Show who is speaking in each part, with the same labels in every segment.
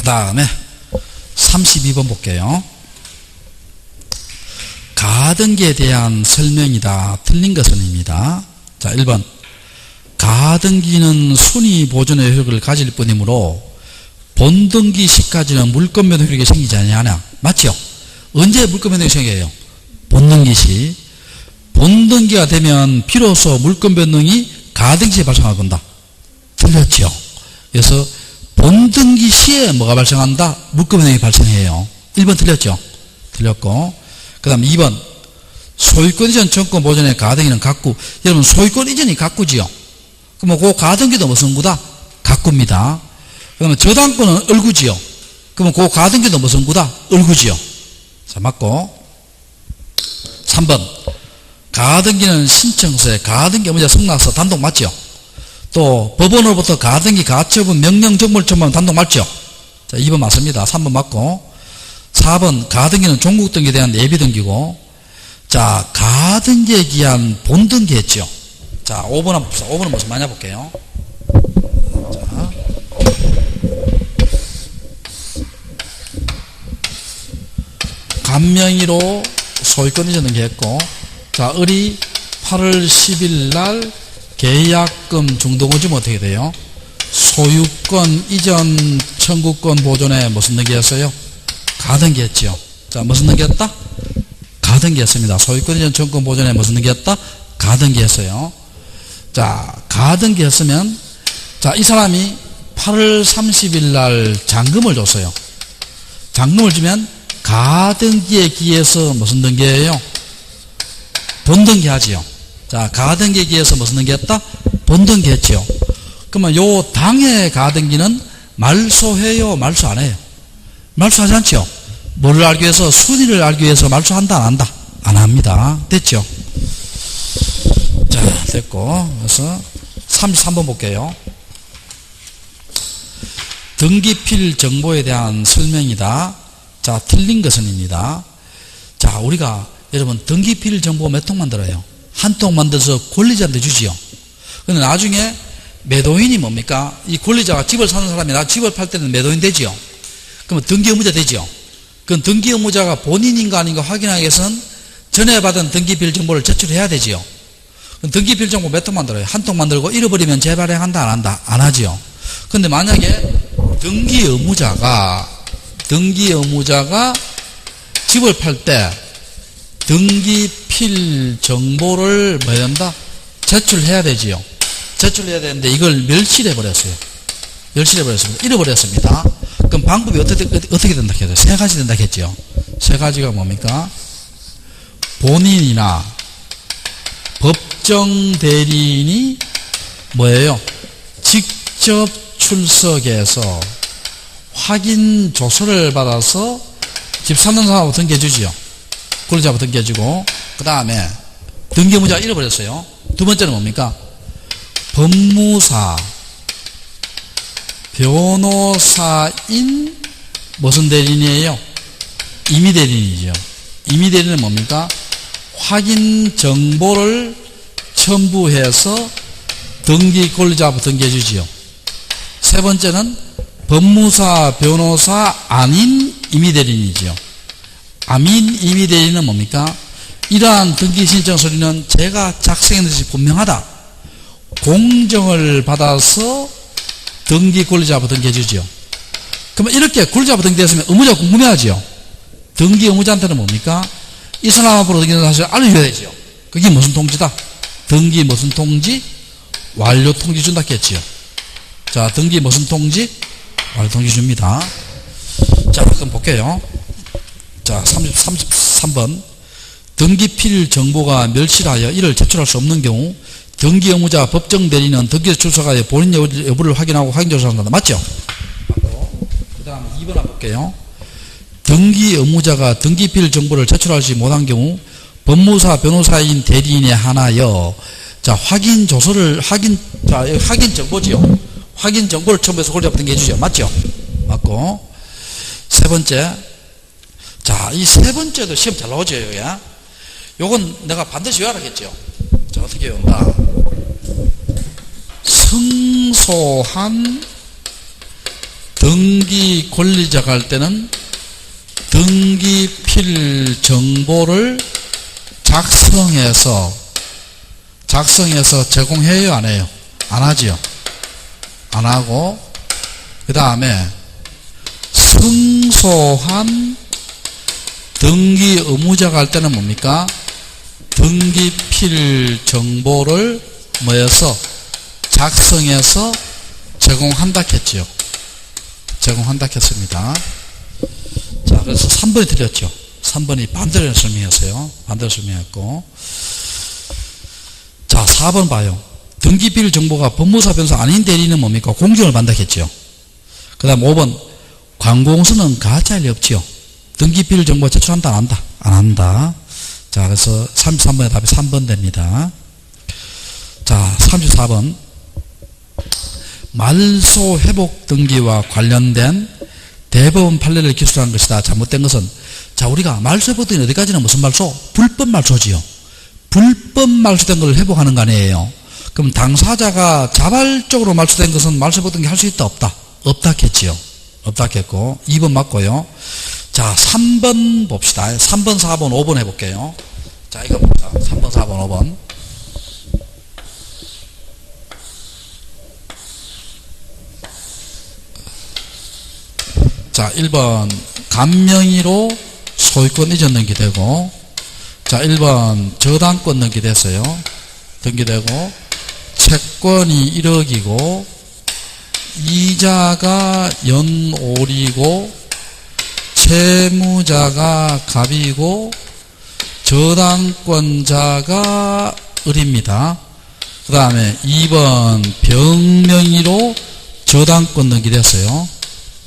Speaker 1: 그 다음에 32번 볼게요. 가등기에 대한 설명이다. 틀린 것은입니다. 자, 1번. 가등기는 순위 보존의 효력을 가질 뿐이므로 본등기 시까지는 물권 변동 효력이 생기지 아니하냐. 맞죠? 언제 물권 변동이 생겨요? 본등기 시. 본등기가 되면 비로소 물권 변동이 가등기 시에 발생할 건다. 틀렸죠? 그래서 본등기 시에 뭐가 발생한다? 물권 변동이 발생해요. 1번 틀렸죠? 틀렸고. 그 다음 2번. 소유권 이전 정권 보존의 가등기는 각구. 여러분, 소유권 이전이 각구지요? 그러면 그 가등기도 무슨 구다? 각구입니다. 그러면 저당권은 을구지요? 그러면 그 가등기도 무슨 구다? 을구지요? 자, 맞고. 3번. 가등기는 신청서에 가등기 의무자 승낙서 단독 맞죠? 또 법원으로부터 가등기 가처분 명령 정보를 첨부하면 단독 맞죠? 자, 2번 맞습니다. 3번 맞고. 4번 가등기는 종국등기에 대한 예비등기고. 자, 가등기에 기한 본등기 했죠? 자, 5번 한번 봅시다. 5번은 무슨 말이냐 볼게요. 자, 간명의로 소유권 이전 등기했고, 자, 을이 8월 10일 날 계약금 중도금지면 어떻게 돼요? 소유권 이전 청구권 보존에 무슨 등기했어요? 가등기했죠. 자, 무슨 등기했다? 가등기했습니다. 소유권 이전 청구권 보존에 무슨 등기했다? 가등기했어요. 자, 가등기했으면, 자, 이 사람이 8월 30일 날 잔금을 줬어요. 잔금을 주면 가등기에 기해서 무슨 등기예요? 본등기 하지요. 자, 가등기에 기해서 무슨 등기했다? 본등기 했지요. 그러면 요 당의 가등기는 말소해요? 말소 안 해요? 말소하지 않죠? 뭐를 알기 위해서? 순위를 알기 위해서 말소한다? 안 한다? 안 합니다. 됐죠? 자, 됐고. 그래서 33번 볼게요. 등기필 정보에 대한 설명이다. 자, 틀린 것은입니다. 자, 우리가 여러분 등기필 정보 몇 통 만들어요? 한 통 만들어서 권리자한테 주지요. 근데 나중에 매도인이 뭡니까? 이 권리자가 집을 사는 사람이 나 집을 팔 때는 매도인 되지요. 그러면 등기 의무자 되지요. 그럼 등기 의무자가 본인인가 아닌가 확인하기 위해서는 전에 받은 등기필 정보를 제출해야 되지요. 그럼 등기필 정보 몇 통 만들어요? 한 통 만들고 잃어버리면 재발행한다 안 한다? 안 하지요. 근데 만약에 등기 의무자가 집을 팔 때 등기필 정보를 뭐 해야 된다? 제출해야 되지요. 제출해야 되는데 이걸 멸실해 버렸어요. 멸실해 버렸습니다. 잃어버렸습니다. 그럼 방법이 어떻게 된다 했죠? 세 가지 된다 했죠. 세 가지가 뭡니까? 본인이나 법정 대리인이 뭐예요? 직접 출석해서 확인 조서를 받아서 집 사는 사람하고 등기해주지요. 권리자부터 등기해주고, 그 다음에 등기 의무자가 잃어버렸어요. 두 번째는 뭡니까? 법무사, 변호사인 무슨 대리인이에요? 임의대리인이죠. 임의대리인은 뭡니까? 확인 정보를 첨부해서 등기 권리자부터 등기해주지요. 세 번째는 법무사, 변호사 아닌 임의대리인이죠. 아민 임의대리인은 뭡니까? 이러한 등기 신청 서류는 제가 작성한 것이 분명하다. 공정을 받아서 등기 권리자부터 등기해주지요. 그러면 이렇게 권리자부터 등기했으면 의무자가 궁금해하지요. 등기 의무자한테는 뭡니까? 이 사람 앞으로 등기는 사실을 알려줘야 되지요. 그게 무슨 통지다? 등기 무슨 통지? 완료 통지 준다 했지요. 자, 등기 무슨 통지? 완료 통지 줍니다. 자, 그럼 볼게요. 자, 33번. 등기필 정보가 멸실하여 이를 제출할 수 없는 경우 등기 의무자 법정 대리인은 등기에 출석하여 본인 여부를 확인하고 확인조사한다. 맞죠? 맞고. 그 다음 2번 한번 볼게요. 등기 의무자가 등기필 정보를 제출하지 못한 경우 법무사 변호사인 대리인에 한하여 자, 확인 정보지요. 확인 정보를 첨부해서 권리자부터 등기해주죠. 맞죠? 맞고. 세 번째. 자, 이 세 번째도 시험 잘 나오죠, 야. 요건 내가 반드시 외워야겠죠. 자, 어떻게 외운다? 승소한 등기 권리자가 할 때는 등기필 정보를 작성해서 제공해요, 안 해요? 안 하지요. 안 하고, 그 다음에 승소한 등기 의무자가 할 때는 뭡니까? 등기필 정보를 뭐해서 작성해서 제공한다 했지요. 제공한다 했습니다. 자, 그래서 3번이 틀렸죠. 3번이 반대로 설명했어요. 반대로 설명했고. 자, 4번 봐요. 등기필 정보가 법무사 변호사 아닌 대리는 뭡니까? 공정을 받는다 했죠. 그 다음 5번. 관공서는 가짜일 리 없지요. 등기필 정보 제출한다, 안 한다? 안 한다. 자, 그래서 33번의 답이 3번 됩니다. 자, 34번. 말소 회복 등기와 관련된 대법원 판례를 기술한 것이다. 잘못된 것은, 자, 우리가 말소 회복 등기 어디까지는 무슨 말소? 불법 말소지요. 불법 말소된 걸 회복하는 거 아니에요. 그럼 당사자가 자발적으로 말소된 것은 말소 회복 등기 할 수 있다, 없다? 없다 했지요. 없다 했고. 2번 맞고요. 자, 3번 봅시다. 3번, 4번, 5번 해볼게요. 자, 이거 봅시다. 3번, 4번, 5번. 자, 1번 감명의로 소유권 이전 등기되고, 자, 1번 저당권 등기됐어요. 등기되고, 채권이 1억이고, 이자가 연올이고, 채무자가 갑이고, 저당권자가 을입니다. 그 다음에 2번 병명의로 저당권 등기됐어요.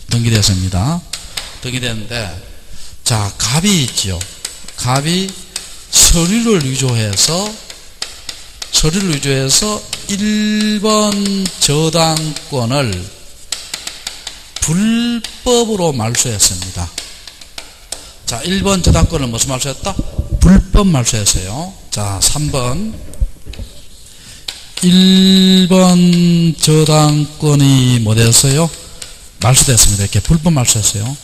Speaker 1: 등기됐습니다. 등기됐는데, 자, 갑이 있지요. 갑이 서류를 위조해서 1번 저당권을 불법으로 말소했습니다. 자, 1번 저당권을 무슨 말소했다? 불법 말소했어요. 자, 3번. 1번 저당권이 뭐 됐어요? 말소됐습니다. 이렇게 불법 말소했어요.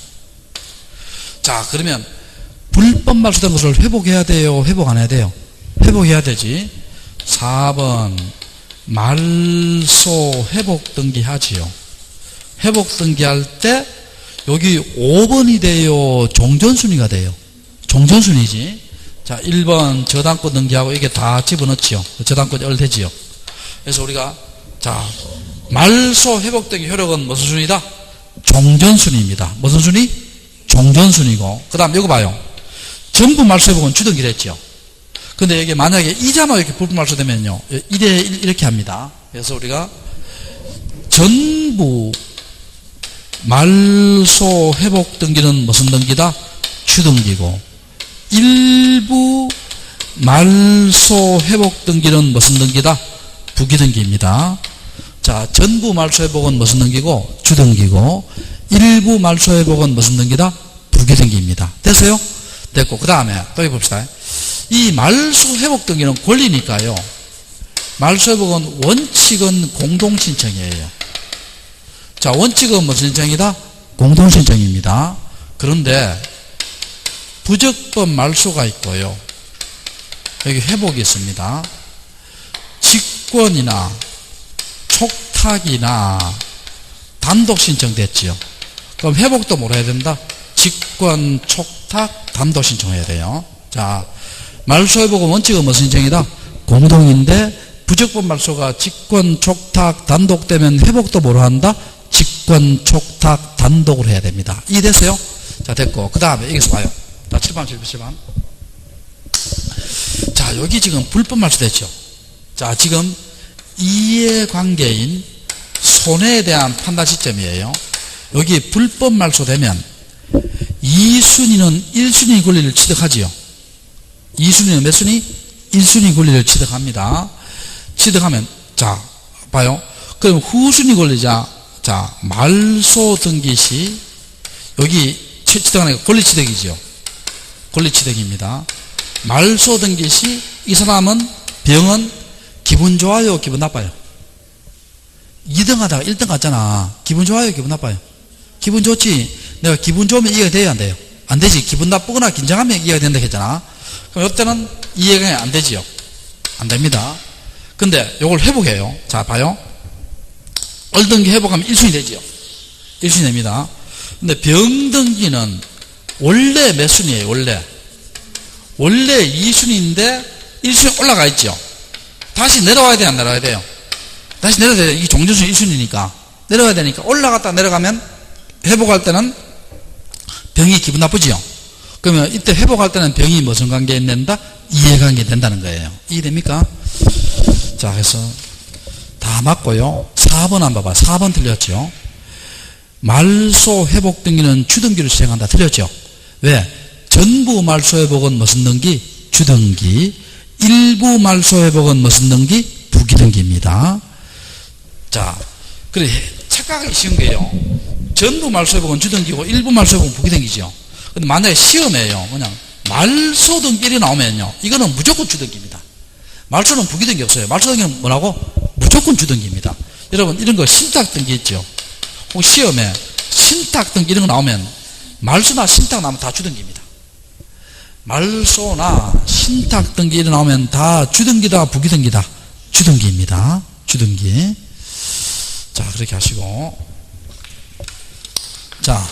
Speaker 1: 자, 그러면 불법 말소된 것을 회복해야 돼요? 회복 안 해야 돼요? 회복해야 되지. 4번 말소 회복 등기하지요. 회복 등기할 때 여기 5번이 돼요? 종전순위가 돼요? 종전순위지. 자, 1번 저당권 등기하고 이게 다 집어넣지요. 저당권이 얼되지요. 그래서 우리가, 자, 말소 회복 등기 효력은 무슨 순위다? 종전순위입니다. 무슨 순위? 종전순위고. 그 다음 이거 봐요. 전부 말소 회복은 주등기를 했죠. 근데 이게 만약에 이자만 이렇게 불법 말소되면요, 1에 1 이렇게 합니다. 그래서 우리가 전부 말소 회복 등기는 무슨 등기다? 주등기고, 일부 말소 회복 등기는 무슨 등기다? 부기등기입니다. 자, 전부 말소 회복은 무슨 등기고? 주등기고, 일부 말소 회복은 무슨 등기다? 부기등기입니다. 됐어요? 됐고, 그 다음에 또 해봅시다. 이 말소 회복 등기는 권리니까요. 말소 회복은 원칙은 공동신청이에요. 자, 원칙은 무슨 신청이다? 공동신청입니다. 그런데 부적법 말소가 있고요. 여기 회복이 있습니다. 직권이나 촉탁이나 단독 신청됐지요. 그럼 회복도 뭐라 해야 된다? 직권, 촉탁, 단독 신청해야 돼요. 자, 말소 회복은 원칙은 무슨 신청이다? 공동인데 부적법 말소가 직권, 촉탁, 단독 되면 회복도 뭐로 한다? 직권, 촉탁, 단독으로 해야 됩니다. 이해됐어요? 자, 됐고. 그 다음에 여기서 봐요. 자, 7번. 자, 여기 지금 불법 말소 됐죠? 자, 지금 이해관계인 손해에 대한 판단 시점이에요. 여기 불법 말소 되면 2순위는 1순위 권리를 취득하지요. 2순위는 몇 순위? 1순위 권리를 취득합니다. 취득하면, 자, 봐요. 그럼 후순위 권리자, 자, 말소 등기 시, 여기 취득하는 게 권리 취득이지요. 권리 취득입니다. 말소 등기 시, 이 사람은, 병은 기분 좋아요, 기분 나빠요? 2등 하다가 1등 갔잖아. 기분 좋아요, 기분 나빠요? 기분 좋지. 내가 기분 좋으면 이해가 돼야 안 돼요? 안 되지. 기분 나쁘거나 긴장하면 이해가 된다 했잖아. 그럼 이때는 이해가 안 되지요. 안 됩니다. 근데 요걸 회복해요. 자, 봐요. 얼등기 회복하면 1순위 되지요. 1순위 됩니다. 근데 병등기는 원래 몇 순위예요? 원래 2순위인데 1순위 올라가 있죠. 다시 내려와야 돼요? 안 내려와야 돼요? 다시 내려야 돼요. 이 종전순위 1순위니까 내려가야 되니까 올라갔다 내려가면 회복할 때는 병이 기분 나쁘지요. 그러면 이때 회복할 때는 병이 무슨 관계에 된다? 이해관계 된다는 거예요. 이해됩니까? 자, 그래서 다 맞고요. 4번 한번 봐봐. 4번 틀렸죠. 말소 회복 등기는 주등기를 시행한다. 틀렸죠. 왜? 전부 말소 회복은 무슨 등기? 주등기. 일부 말소 회복은 무슨 등기? 부기등기입니다. 자, 그래 착각하기 쉬운 게요. 전부 말소 회복은 주등기고 일부 말소 회복은 부기등기죠. 근데 만약에 시험에요. 그냥 말소 등기 1이 나오면요. 이거는 무조건 주등기입니다. 말소는 부기등기 없어요. 말소 등기는 뭐라고? 무조건 주등기입니다. 여러분 이런 거 신탁 등기 있죠. 혹 시험에 신탁 등기 이런 거 나오면 말소나 신탁 나오면 다 주등기입니다. 말소나 신탁 등기 이런 거 나오면 다 주등기다 부기등기다? 주등기입니다. 주등기. 자, 그렇게 하시고. 자,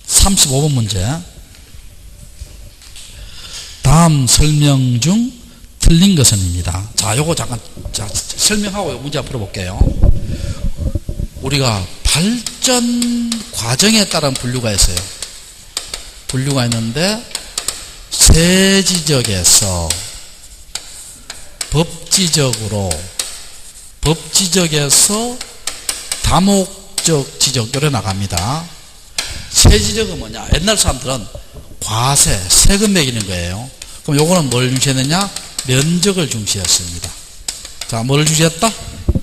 Speaker 1: 35번 문제. 다음 설명 중 틀린 것은입니다. 자, 요거 잠깐 설명하고 요 문제 풀어볼게요. 우리가 발전 과정에 따른 분류가 있어요. 분류가 있는데 세지적에서 법지적에서 다목적 지적 요래 나갑니다. 세지적은 뭐냐? 옛날 사람들은 과세, 세금 매기는 거예요. 그럼 요거는 뭘 중시했느냐? 면적을 중시했습니다. 자, 뭘 중시했다?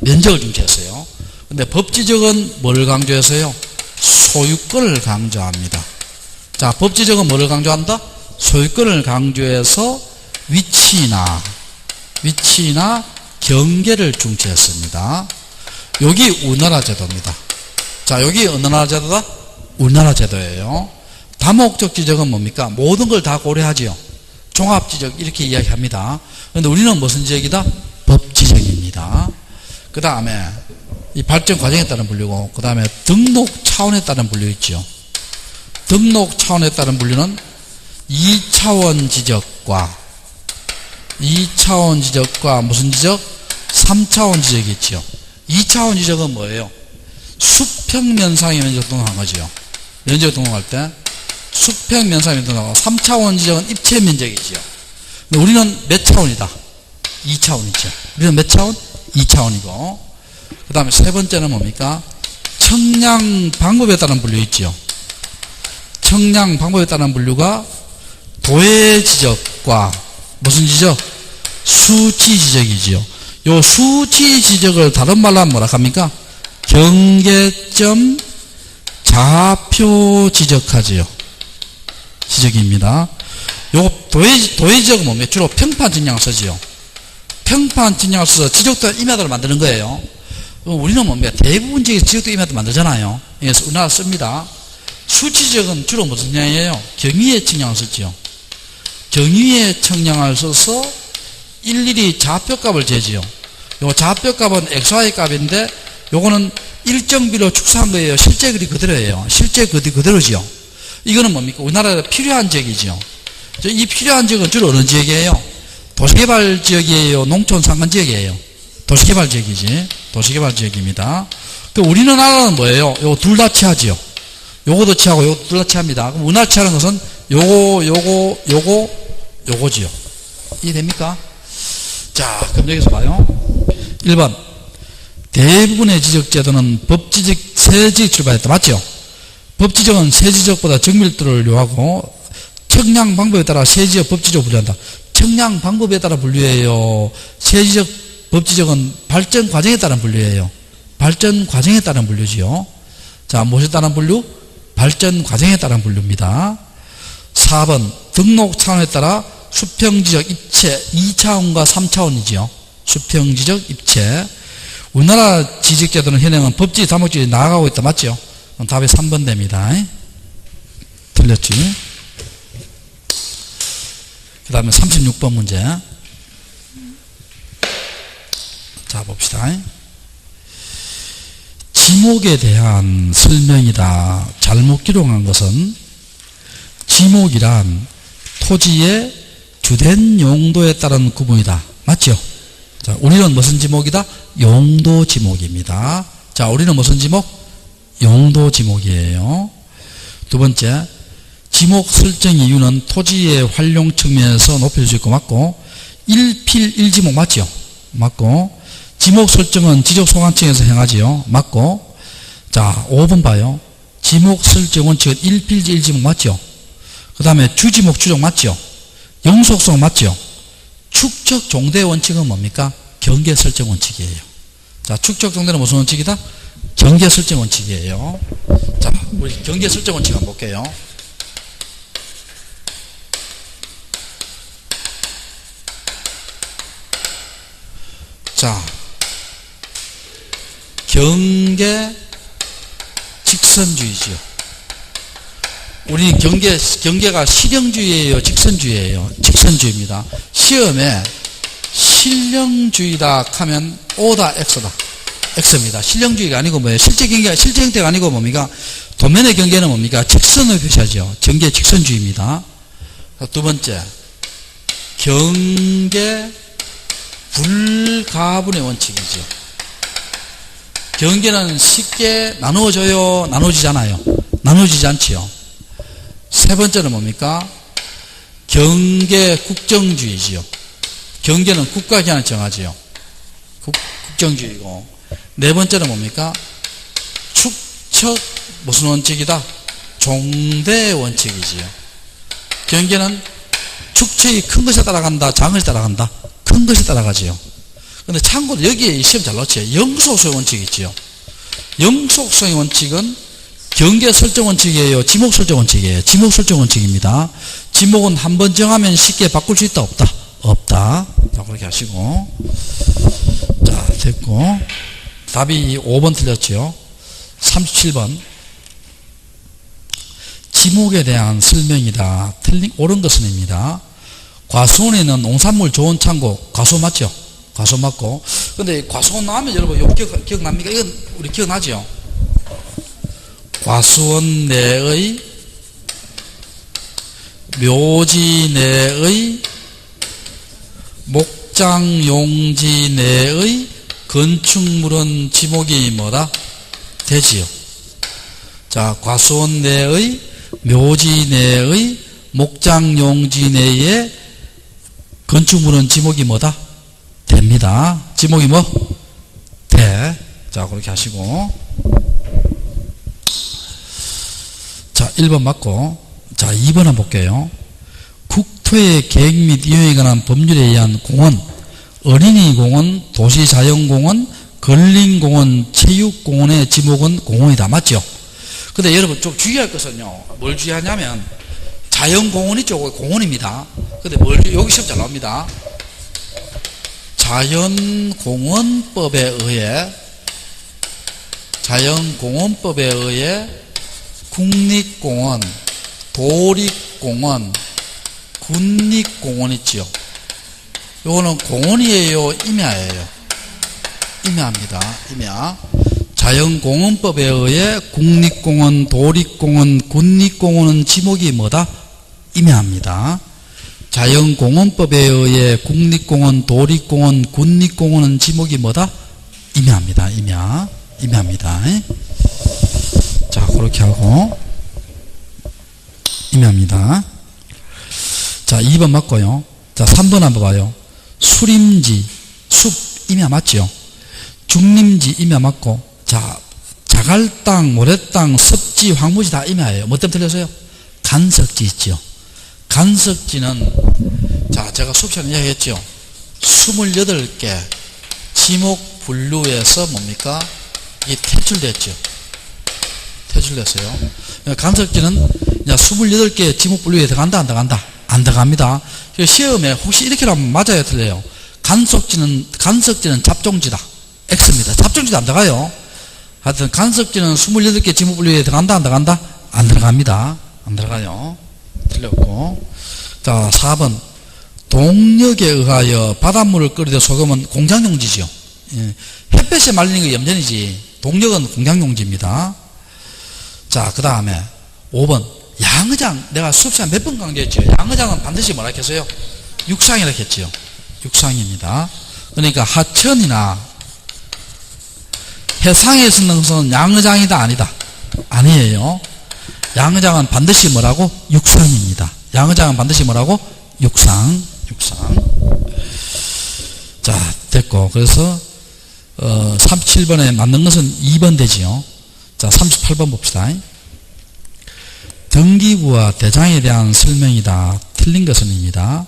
Speaker 1: 면적을 중시했어요. 근데 법지적은 뭘 강조했어요? 소유권을 강조합니다. 자, 법지적은 뭐를 강조한다? 소유권을 강조해서 위치나 경계를 중시했습니다. 여기 우리나라 제도입니다. 자, 여기 어느 나라 제도다? 우리나라 제도예요. 다목적 지적은 뭡니까? 모든 걸 다 고려하지요. 종합지적 이렇게 이야기합니다. 그런데 우리는 무슨 지적이다? 법지적입니다. 그 다음에 이 발전 과정에 따른 분류고, 그 다음에 등록 차원에 따른 분류 있죠. 등록 차원에 따른 분류는 2차원 지적과 무슨 지적? 3차원 지적이 있죠. 2차원 지적은 뭐예요? 수평면상의 면적 등록한 거죠. 면적 등록할 때 수평면상의 면적 등록하고 3차원 지적은 입체 면적이죠. 근데 우리는 몇 차원이다? 2차원이죠. 우리는 몇 차원? 2차원이고. 그 다음에 세 번째는 뭡니까? 청량 방법에 따른 분류 있죠. 청량 방법에 따른 분류가 도해 지적과 무슨 지적? 수치 지적이지요. 요 수치 지적을 다른 말로 하면 뭐라 합니까? 경계점 좌표 지적하지요. 지적입니다. 요 도해 지적은 뭡니까? 주로 평판 측량을 쓰지요. 평판 측량을 써서 지적도 임야도를 만드는 거예요. 우리는 뭡니까? 대부분 지적도 임야도 만들잖아요. 그래서 우리나라 씁니다. 수치 지적은 주로 무슨 측량이에요? 경위의 측량을 쓰지요. 경위의 측량을 써서 일일이 좌표값을 재지요. 요 좌표값은 XY 값인데 요거는 일정 비로 축소한 거예요. 실제 그리 그대로예요. 실제 그대로지요. 이거는 뭡니까? 우리나라에 필요한 지역이지요. 이 필요한 지역은 주로 어느 지역이에요? 도시개발 지역이에요? 농촌 상권 지역이에요? 도시개발 지역이지. 도시개발 지역입니다. 우리는 나라는 뭐예요? 요거 둘 다 취하지요. 요거도 취하고 요거 둘 다 취합니다. 그럼 우리나라 취하는 것은 요거지요. 이해됩니까? 자, 그럼 여기서 봐요. 1번. 대부분의 지적제도는 법지적, 세지적 출발했다. 맞죠? 법지적은 세지적보다 정밀도를 요하고 청량 방법에 따라 세지적, 법지적 분류한다. 청량 방법에 따라 분류해요. 세지적, 법지적은 발전 과정에 따른 분류예요. 발전 과정에 따른 분류지요. 자, 무엇에 따른 분류? 발전 과정에 따른 분류입니다. 4번. 등록 차원에 따라 수평지적 입체 2차원과 3차원이지요. 수평지적 입체. 우리나라 지적제도는 현행은 법지, 다목적이 나아가고 있다. 맞죠? 그럼 답이 3번 됩니다. 틀렸지? 그 다음에 36번 문제. 자, 봅시다. 지목에 대한 설명이다. 잘못 기록한 것은 지목이란 토지의 주된 용도에 따른 구분이다. 맞죠? 자, 우리는 무슨 지목이다? 용도 지목입니다. 자, 우리는 무슨 지목? 용도 지목이에요. 두 번째, 지목 설정 이유는 토지의 활용 측면에서 높일 수 있고 맞고, 1필 1지목 맞죠? 맞고, 지목 설정은 지적 소관청에서 행하지요. 맞고, 자, 5번 봐요. 지목 설정 원칙은 1필 1지목 맞죠? 그 다음에 주지목 주종 맞죠? 영속성 맞죠? 축적 종대 원칙은 뭡니까? 경계 설정 원칙이에요. 자, 축적 종대는 무슨 원칙이다? 경계 설정 원칙이에요. 자, 우리 경계 설정 원칙 한번 볼게요. 자, 경계 직선주의죠. 우리 경계가 실형주의예요, 직선주의예요? 직선주의입니다. 시험에 실형주의다 하면 O다, X다. X입니다. 실형주의가 아니고 뭐예요? 실제 형태가 아니고 뭡니까? 도면의 경계는 뭡니까? 직선을 표시하죠. 경계 직선주의입니다. 두 번째, 경계 불가분의 원칙이죠. 경계는 쉽게 나누어져요? 나누어지잖아요. 나누어지지 않지요. 세 번째는 뭡니까? 경계 국정주의지요. 경계는 국가 기한을 정하지요. 국정주의고. 네 번째는 뭡니까? 축척 무슨 원칙이다? 종대 원칙이지요. 경계는 축척이 큰 것에 따라간다, 작은 것에 따라간다? 큰 것에 따라가지요. 근데 참고로 여기에 시험 잘 놓치요. 영속성의 원칙이 있지요. 영속성의 원칙은 경계 설정 원칙이에요? 지목 설정 원칙이에요? 지목 설정 원칙입니다. 지목은 한번 정하면 쉽게 바꿀 수 있다? 없다? 없다. 자, 그렇게 하시고. 자, 됐고. 답이 5번 틀렸죠. 37번. 지목에 대한 설명이다. 옳은 것은입니다. 과수원에는 농산물 좋은 창고, 과수원 맞죠? 과수원 맞고. 근데 과수원 나오면 여러분, 이거 기억납니까? 이건 우리 기억나죠? 과수원 내의 묘지 내의 목장 용지 내의 건축물은 지목이 뭐다? 되지요. 자, 과수원 내의 묘지 내의 목장 용지 내의 건축물은 지목이 뭐다? 됩니다. 지목이 뭐? 돼. 자, 그렇게 하시고. 자, 1번 맞고. 자, 2번 한번 볼게요. 국토의 계획 및 이용에 관한 법률에 의한 공원, 어린이공원, 도시자연공원, 근린공원, 체육공원의 지목은 공원이다. 맞죠? 근데 여러분 좀 주의할 것은요, 뭘 주의하냐면, 자연공원 있죠? 공원입니다. 근데 여기 시험 잘 나옵니다. 자연공원법에 의해 국립공원, 도립공원, 군립공원 있지요. 요거는 공원이에요, 임야예요? 임야입니다. 임야. 자연공원법에 의해 국립공원, 도립공원, 군립공원은 지목이 뭐다? 임야입니다. 자연공원법에 의해 국립공원, 도립공원, 군립공원은 지목이 뭐다? 임야입니다. 임야. 임야입니다. 자, 그렇게 하고. 임야입니다. 자, 2번 맞고요. 자, 3번 한번 봐요. 수림지, 숲, 임야 맞죠? 중림지, 임야 맞고. 자, 자갈땅, 모래땅, 섭지, 황무지 다 임야예요. 뭐 때문에 틀렸어요? 간석지 있죠. 간석지는, 자, 제가 수업 시간에 이야기했죠. 28개 지목 분류에서 뭡니까? 이게 퇴출됐죠. 퇴출됐어요. 간석지는 28개 지목 분류에 들어간다, 안 들어간다? 안 들어갑니다. 시험에 혹시 이렇게 하면 맞아요, 틀려요? 간석지는 잡종지다. X입니다. 잡종지도 안 들어가요. 하여튼 간섭지는 28개 지목분류에 들어간다, 안 들어간다? 안 들어갑니다. 안 들어가요. 틀렸고. 자, 4번. 동력에 의하여 바닷물을 끓이되 소금은 공장용지죠. 예. 햇볕에 말리는 게 염전이지. 동력은 공장용지입니다. 자, 그 다음에 5번. 양의장. 내가 수업 시간 몇 번 강조했죠. 양의장은 반드시 뭐라 했어요? 육상이라 했죠. 육상입니다. 그러니까 하천이나 해상에 있는 것은 양의장이다, 아니다? 아니에요. 양의장은 반드시 뭐라고? 육상입니다. 양의장은 반드시 뭐라고? 육상. 자, 됐고. 그래서 37번에 맞는 것은 2번 되지요. 자, 38번 봅시다. 등기부와 대장에 대한 설명이다. 틀린 것은입니다.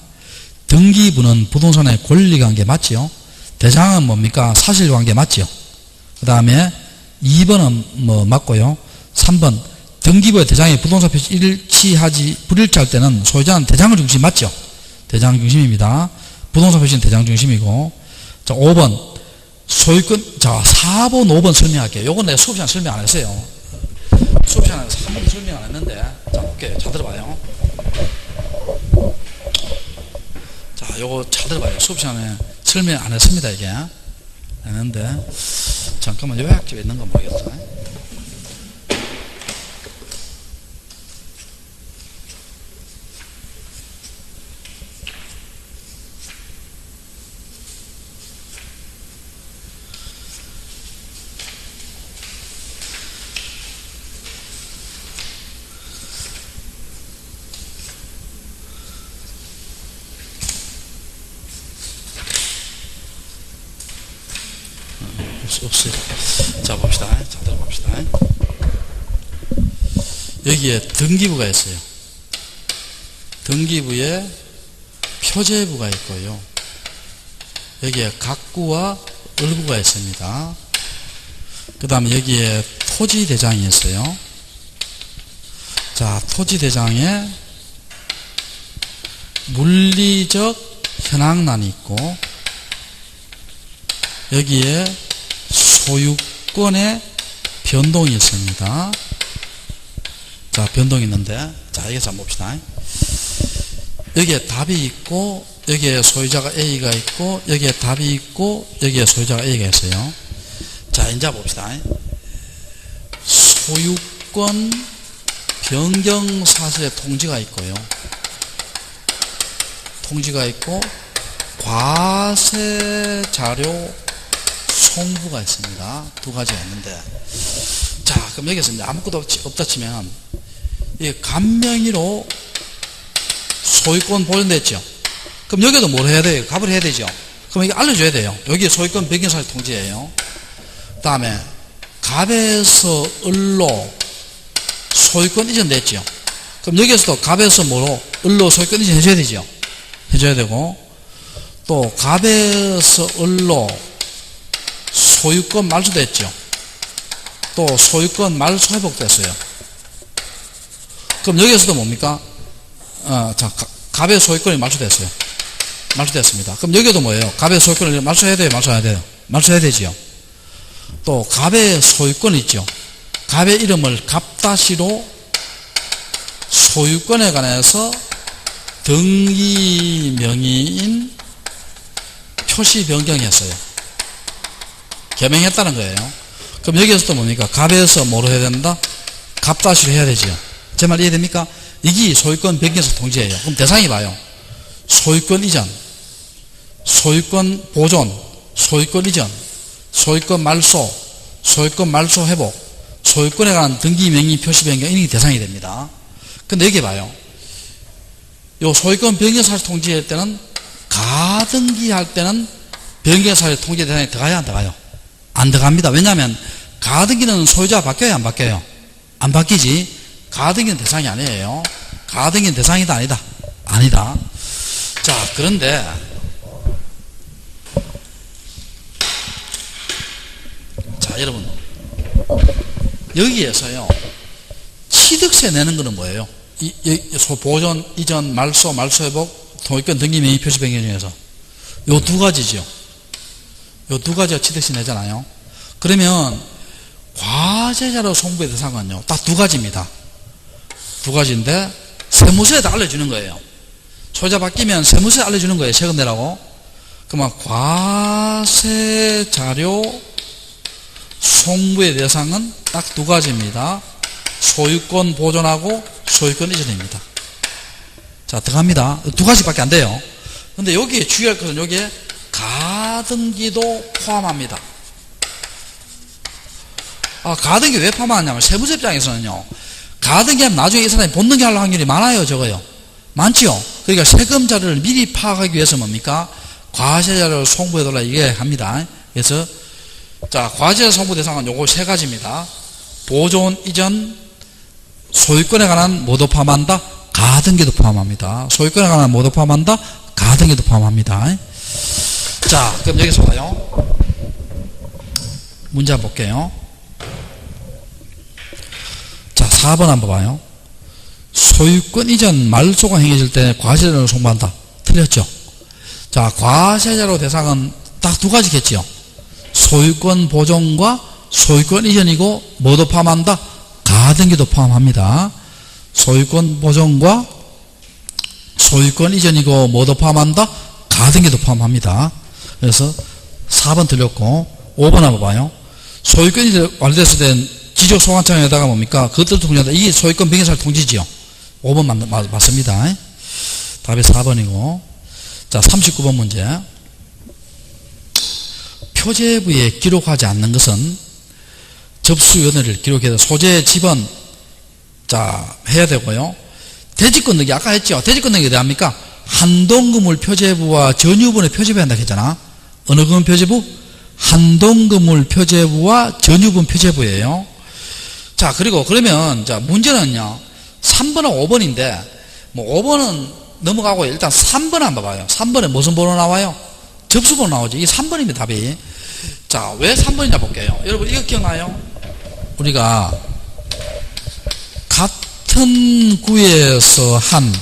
Speaker 1: 등기부는 부동산의 권리관계 맞지요? 대장은 뭡니까? 사실관계 맞지요? 그 다음에 2번은 뭐 맞고요. 3번 등기부의 대장이 부동산 표시 일치하지 불일치할 때는 소유자는 대장을 중심 맞죠? 대장 중심입니다. 부동산 표시는 대장 중심이고. 자, 5번 소유권. 자, 4번 5번 설명할게요. 요건 내가 수업 시간 설명 안 했어요. 수업 시간에 3번 설명 안 했는데, 자, 볼게요. 잘 들어봐요. 자, 요거 잘 들어봐요. 수업 시간에 설명 안 했습니다, 이게. 했는데, 잠깐만, 요약집에 있는 거 모르겠어. 없어요. 자, 봅시다. 자, 들어봅시다. 여기에 등기부가 있어요. 등기부에 표제부가 있고요. 여기에 각구와 을구가 있습니다. 그 다음에 여기에 토지대장이 있어요. 자, 토지대장에 물리적 현황란이 있고, 여기에 소유권의 변동이 있습니다. 자, 변동이 있는데, 자, 여기서 한번 봅시다. 여기에 답이 있고, 여기에 소유자가 A가 있고, 여기에 답이 있고, 여기에 소유자가 A가 있어요. 자, 이제 봅시다. 소유권 변경 사실의 통지가 있고요. 통지가 있고, 과세 자료 송부가 있습니다. 두 가지가 있는데, 자, 그럼 여기서 이제 아무것도 없다 치면, 이 간명의로 소유권 보존됐죠. 그럼 여기도 뭘 해야 돼요? 값을 해야 되죠. 그럼 이게 알려줘야 돼요. 여기 소유권 변경사실 통지예요. 그 다음에 갑에서 을로 소유권 이전됐죠. 그럼 여기서도 갑에서 뭐로? 을로 소유권 이전 해줘야 되죠. 해줘야 되고, 또 갑에서 을로 소유권 말소됐죠. 또 소유권 말소 회복됐어요. 그럼 여기에서도 뭡니까? 자, 갑의 소유권이 말소됐어요. 말소됐습니다. 그럼 여기도 뭐예요? 갑의 소유권을 말소해야 돼요? 말소해야 돼요? 말소해야 되지요. 또 갑의 소유권이 있죠. 갑의 이름을 갑다시로 소유권에 관해서 등기 명의인 표시 변경했어요. 개명했다는 거예요. 그럼 여기에서도 뭡니까? 갑에서 뭐로 해야 된다? 갑다시로 해야 되지요. 제 말 이해됩니까? 이게 소유권 변경사 통지예요. 그럼 대상이 봐요. 소유권 이전, 소유권 보존, 소유권 이전, 소유권 말소, 소유권 말소 회복, 소유권에 관한 등기 명의 표시 변경, 이게 대상이 됩니다. 근데 여기 봐요. 요 소유권 변경사실 통지할 때는, 가등기할 때는 변경사실 통지 대상에 들어가야 안 들어가요? 안 들어갑니다. 왜냐하면 가등기는 소유자가 바뀌어요, 안 바뀌어요? 안 바뀌지. 가등기는 대상이 아니에요. 가등기는 대상이다, 아니다? 아니다. 자, 그런데 자, 여러분, 여기에서요 취득세 내는 거는 뭐예요? 보존, 이전, 말소, 말소 회복, 소유권 등기 명의 표시 변경 중에서 요 두 가지죠. 요 두 가지가 취득세 내잖아요. 그러면 과세자료 송부의 대상은요, 딱 두 가지입니다. 두 가지인데, 세무서에다 알려주는 거예요. 소유자 바뀌면 세무서에 알려주는 거예요. 세금 내라고. 그러면 과세자료 송부의 대상은 딱 두 가지입니다. 소유권 보존하고 소유권 이전입니다. 자, 들어갑니다. 두 가지밖에 안 돼요. 근데 여기에 주의할 것은 여기에 가등기도 포함합니다. 가등기 왜 포함하냐면 세무서 입장에서는요, 가등기하면 나중에 이 사람이 본등기 할 확률이 많아요, 적어요? 많지요? 그러니까 세금 자료를 미리 파악하기 위해서 뭡니까? 과세 자료를 송부해달라 이게 합니다. 그래서, 자, 과세 송부 대상은 요거 세 가지입니다. 보존, 이전, 소유권에 관한 모두 포함한다. 가등기도 포함합니다. 소유권에 관한 모두 포함한다. 가등기도 포함합니다. 자, 그럼 여기서 봐요. 문제 한번 볼게요. 자, 4번 한번 봐요. 소유권 이전 말소가 행해질 때 과세자료를 송부한다. 틀렸죠? 자, 과세자료 대상은 딱 두 가지겠지요. 소유권 보존과 소유권 이전이고 모두 포함한다. 가등기도 포함합니다. 소유권 보존과 소유권 이전이고 모두 포함한다. 가등기도 포함합니다. 그래서 4번 틀렸고 5번 한번 봐요. 소유권이 완료됐을 땐 지적 소관청에다가 뭡니까? 그것들도 통지한다. 이게 소유권 병행사를 통지지요. 5번 맞습니다. 답이 4번이고. 자, 39번 문제. 표제부에 기록하지 않는 것은 접수연회를 기록해서 소재 지번, 자, 해야 되고요. 대지권 등기, 아까 했죠? 대지권 등기 어디 합니까? 한동건물 표제부와 전유분의 표제부에 한다고 했잖아. 어느 건물 표제부? 한동건물 표제부와 전유분 표제부예요. 자, 그리고 그러면, 자, 문제는요, 3번하고 5번인데, 뭐 5번은 넘어가고 일단 3번 한번 봐봐요. 3번에 무슨 번호 나와요? 접수번호 나오죠. 이게 3번입니다, 답이. 자, 왜 3번이냐 볼게요. 여러분, 이거 기억나요? 우리가 같은 구에서 한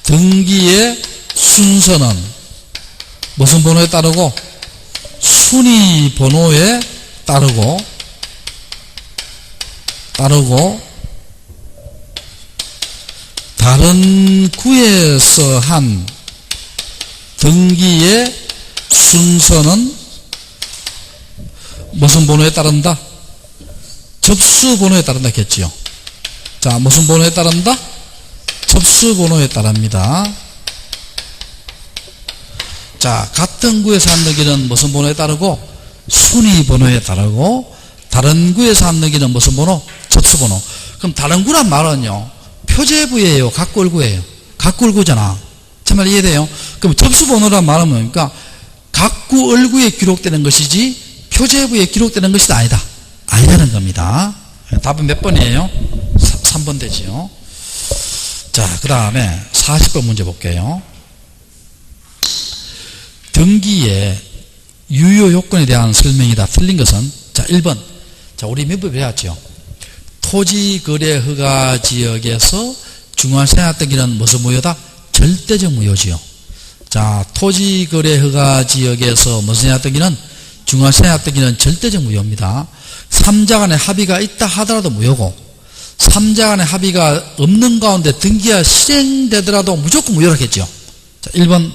Speaker 1: 등기의 순서는 무슨 번호에 따르고? 순위 번호에 따르고 다른 구에서 한 등기의 순서는 무슨 번호에 따른다? 접수 번호에 따른다 했지요. 자, 무슨 번호에 따른다? 접수 번호에 따릅니다. 자, 같은 구에서 한 등기는 무슨 번호에 따르고? 순위 번호에 따르고, 다른 구에서 한 등기는 무슨 번호? 접수 번호. 그럼 다른 구란 말은요, 표제부예요, 각구얼구예요? 각구얼구잖아. 정말 이해돼요? 그럼 접수 번호란 말은 뭡니까? 각구얼구에 기록되는 것이지 표제부에 기록되는 것이 아니다. 아니라는 겁니다. 답은 몇 번이에요? 3번 되지요. 자, 그 다음에 40번 문제 볼게요. 등기의 유효 요건에 대한 설명이다. 틀린 것은, 자, 1번. 자, 우리 민법 배웠죠. 토지거래 허가 지역에서 중요한 생활 등기는 무슨 무효다? 절대적 무효지요. 자, 토지거래 허가 지역에서 무슨 생활 등기는? 중요한 생활 등기는 절대적 무효입니다. 3자 간의 합의가 있다 하더라도 무효고, 3자 간의 합의가 없는 가운데 등기가 실행되더라도 무조건 무효라겠죠. 자, 1번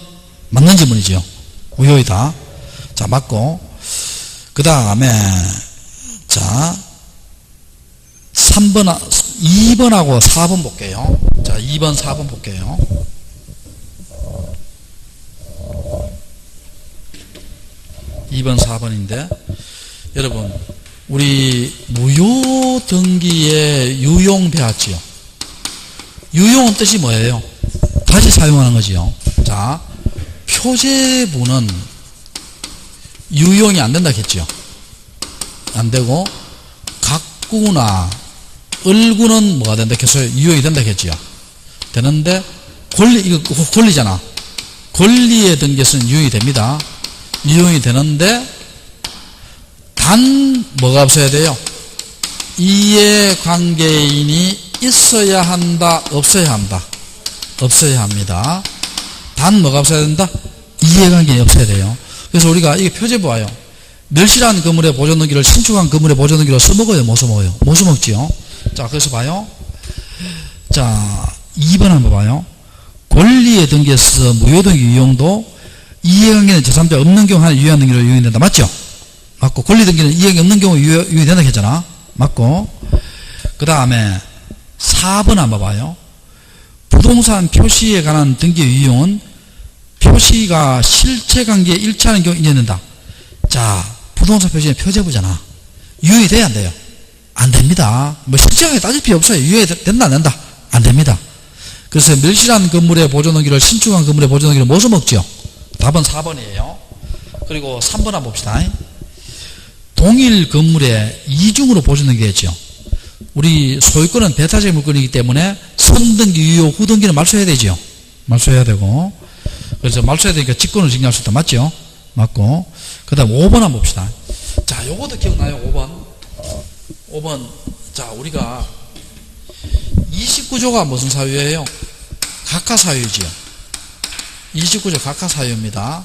Speaker 1: 맞는 질문이죠. 무효이다. 자, 맞고. 그 다음에, 자, 3번, 2번하고 4번 볼게요. 자, 2번, 4번 볼게요. 2번, 4번인데, 여러분, 우리 무효 등기의 유용 배웠지요. 유용은 뜻이 뭐예요? 다시 사용하는 거지요. 자, 표제부는 유용이 안 된다 했죠. 안 되고, 각구나 을구는 뭐가 된다 했어요? 유용이 된다 했죠. 되는데, 이거 권리잖아. 권리에 등기에서는 유용이 됩니다. 유용이 되는데, 단 뭐가 없어야 돼요? 이해관계인이 있어야 한다, 없어야 한다? 없어야 합니다. 단 뭐가 없어야 된다? 이해관계인이 없어야 돼요. 그래서 우리가 이게 표제부 와요. 멸실한 그물의 보존등기를 신축한 그물의 보존등기로 써먹어요? 못 써먹어요? 못 써먹지요? 자, 그래서 봐요. 자, 2번 한번 봐요. 권리의 등기에 있어서 무효등기 유용도 이해관계는 제3자 없는 경우 하나 유효한 등기로 유효된다. 맞죠? 맞고, 권리등기는 이해관계 없는 경우 유효된다 했잖아. 맞고, 그 다음에 4번 한번 봐요. 부동산 표시에 관한 등기 유용은 표시가 실체관계에 일치하는 경우 인정된다. 자, 부동산 표시는 표제부잖아. 유효이 돼야 안 돼요? 안 됩니다. 뭐 실체관계 따질 필요 없어요. 유효이 된다 안 된다? 안 됩니다. 그래서 멸실한 건물의 보존등기를 신축한 건물의 보존등기를 뭐 써먹죠? 답은 4번이에요. 그리고 3번 한번 봅시다. 동일 건물에 이중으로 보존등기가 있죠. 우리 소유권은 배타적 물건이기 때문에 선등기, 유효, 후등기는 말소해야 되죠. 말소해야 되고. 그래서 말소해야 되니까 직권을 증명할 수 있다. 맞죠? 맞고. 그 다음 5번 한번 봅시다. 자, 요것도 기억나요? 5번. 자, 우리가 29조가 무슨 사유예요? 각하사유지요. 29조 각하사유입니다.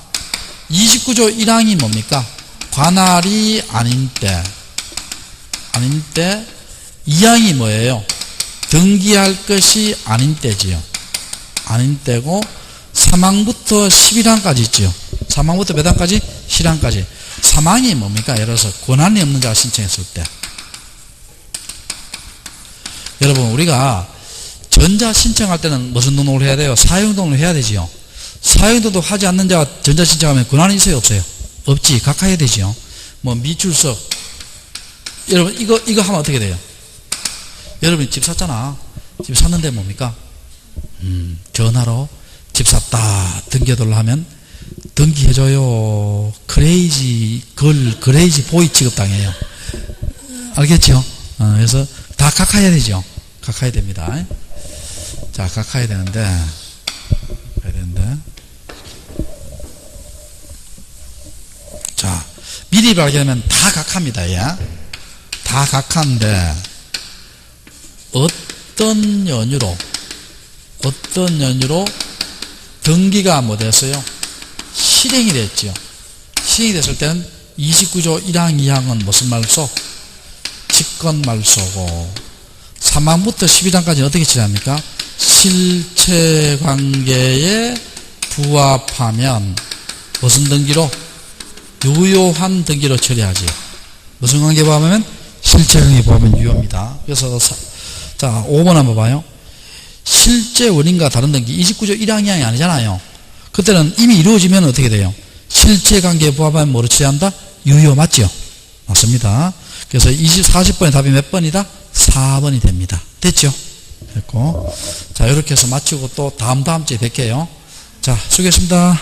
Speaker 1: 29조 1항이 뭡니까? 관할이 아닌 때 2항이 뭐예요? 등기할 것이 아닌 때지요. 아닌 때고 3항부터 11항까지 있지요. 3항부터 몇 항까지? 11항까지. 3항이 뭡니까? 예를 들어서 권한이 없는 자가 신청했을 때. 여러분, 우리가 전자 신청할 때는 무슨 등록을 해야 돼요? 사용등록을 해야 되지요. 사용등록 하지 않는 자가 전자 신청하면 권한이 있어요? 없어요? 없지. 각하해야 되지요. 뭐 미출석. 여러분, 이거 하면 어떻게 돼요? 여러분이 집 샀잖아. 집 샀는데 뭡니까? 전화로 집 샀다. 등기해달라 하면 등기해줘요. 크레이지 보이 취급당해요. 알겠죠? 그래서 다 각하해야 되죠. 각하해야 됩니다. 자, 각하해야 되는데 자, 미리 말하게 되면 다 각하입니다. 예? 다 각하인데 어떤 연유로 등기가 뭐 됐어요? 실행이 됐죠. 실행이 됐을 때는 29조 1항 2항은 무슨 말소? 직권 말소고 3항부터 11항까지는 어떻게 처리합니까? 실체관계에 부합하면 무슨 등기로? 유효한 등기로 처리하지. 무슨 관계에 부합하면? 실체관계에 부합하면 유효합니다. 그래서 자, 5번 한번 봐요. 실제 원인과 다른 등기 29조 1항 2항이 아니잖아요. 그때는 이미 이루어지면 어떻게 돼요? 실체관계에 부합하면 뭐로 처리한다? 유효. 맞죠? 맞습니다. 그래서 40번의 답이 몇 번이다? 4번이 됩니다. 됐죠? 됐고. 자, 이렇게 해서 마치고 또 다음 주에 뵐게요. 자, 수고했습니다.